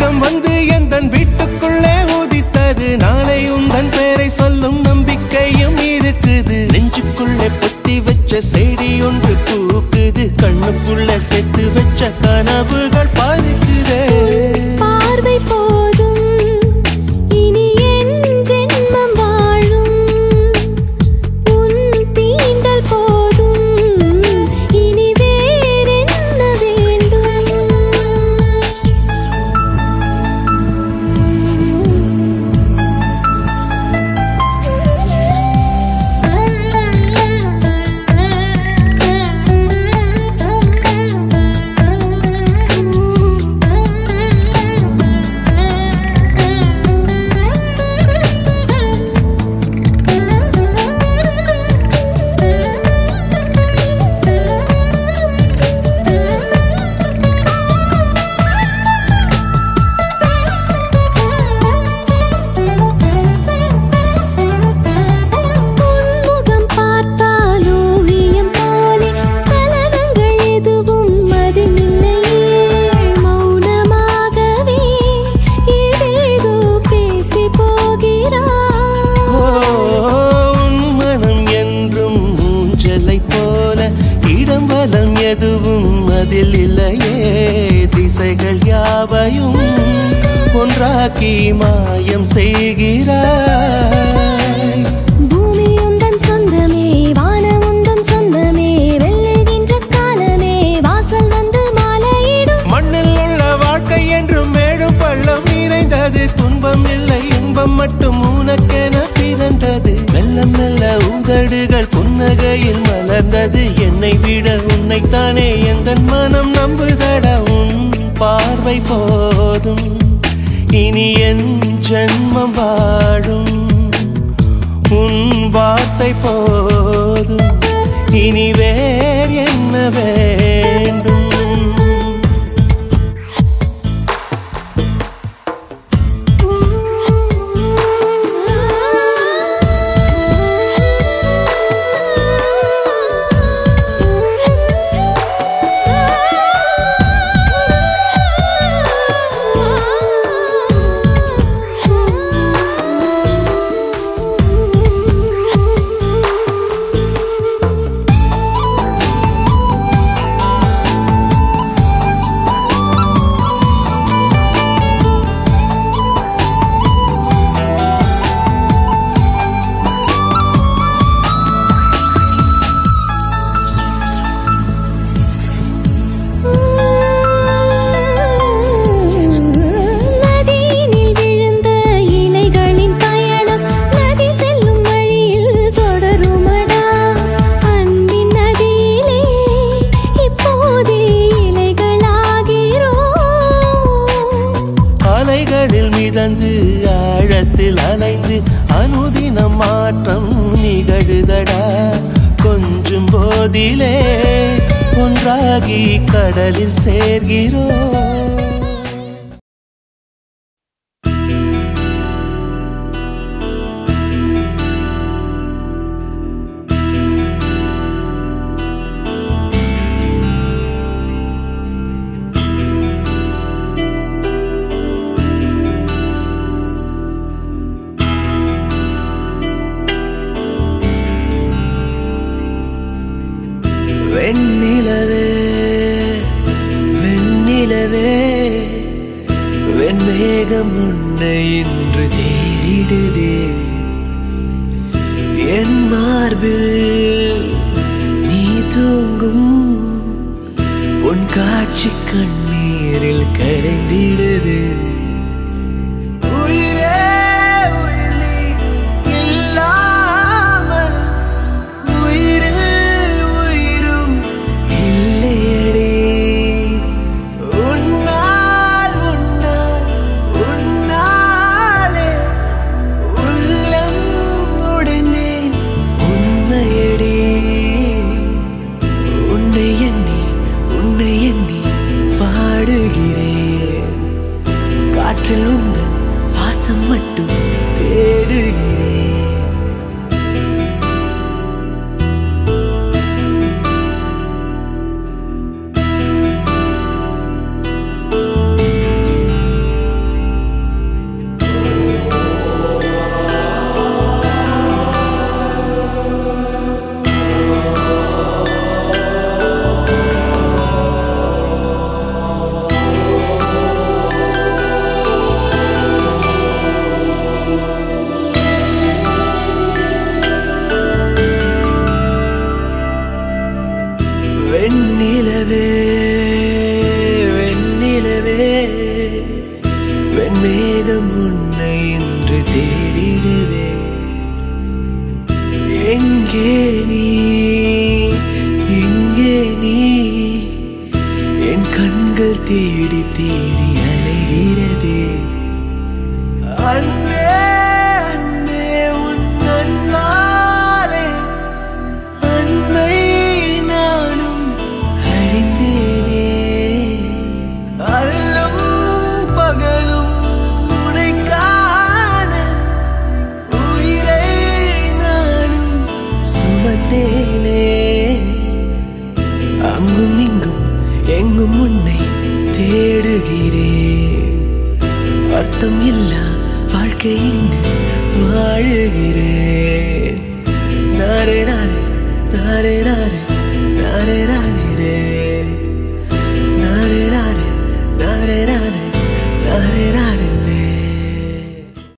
நட்சத்திரம் வந்து எந்தன் வீட்டுக்குள்ளே உதித்தது. நாளை உந்தன் பேரை சொல்லும் நம்பிக்கையும் இருக்குது. நெஞ்சுக்குள்ளே பொத்தி வச்ச செடி ஒன்று பூக்குது. கண்ணுக்குள்ளே சேர்த்து வச்ச கனவுகள் பறிக்குதே. பார்வை போதும் இனி என் ஜென்மம் வாழும். உன் தீண்டல் போதும் இனி வேறென்ன வேண்டும். ஒன்றாக்கி மாயம் செய்கிறாய். பூமி உந்தன் சொந்தமே, வானம் உந்தன் சொந்தமே, வெல்லுகின்ற காலமே வாசல் வந்து மாலையிடும். மண்ணில் உள்ள வாழ்க்கை என்றும் மேடும் பள்ளம் நிறைந்தது. துன்பம் இல்லை இன்பம் மட்டும் உனக்கென பிறந்தது. மெல்ல மெல்ல உதடுகள் புன்னகையில் மலர்ந்தது. என்னை விட உன்னைத்தானே எந்தன் மனம் நம்புதடா. உன் பார்வை போதும் இனி என் ஜென்மம் வாழும். உன் வார்த்தை போதும் இனி வேறு என்ன வேண்டும். ஆழத்தில் அலைந்து அனுதினம் மாற்றம் நிகழுதடா. கொஞ்சம் போதிலே ஒன்றாகி கடலில் சேர்கிறோம். வெண்ணிலவே வெண்ணிலவே வெண்மேகம் உன்னை இன்று தேடிடுதே. என் மார்பில் நீ தூங்கும் உன் காட்சி கண்ணீரில் கரைந்திடுது. காற்றில் உந்தன் வாசம் மட்டும் தேடுகிறேன். மேகம் உன்னை என்று தேடிடுதே. எங்கே நீ எங்கே நீ என் கண்கள் தேடி தேடி அலைகிறதே.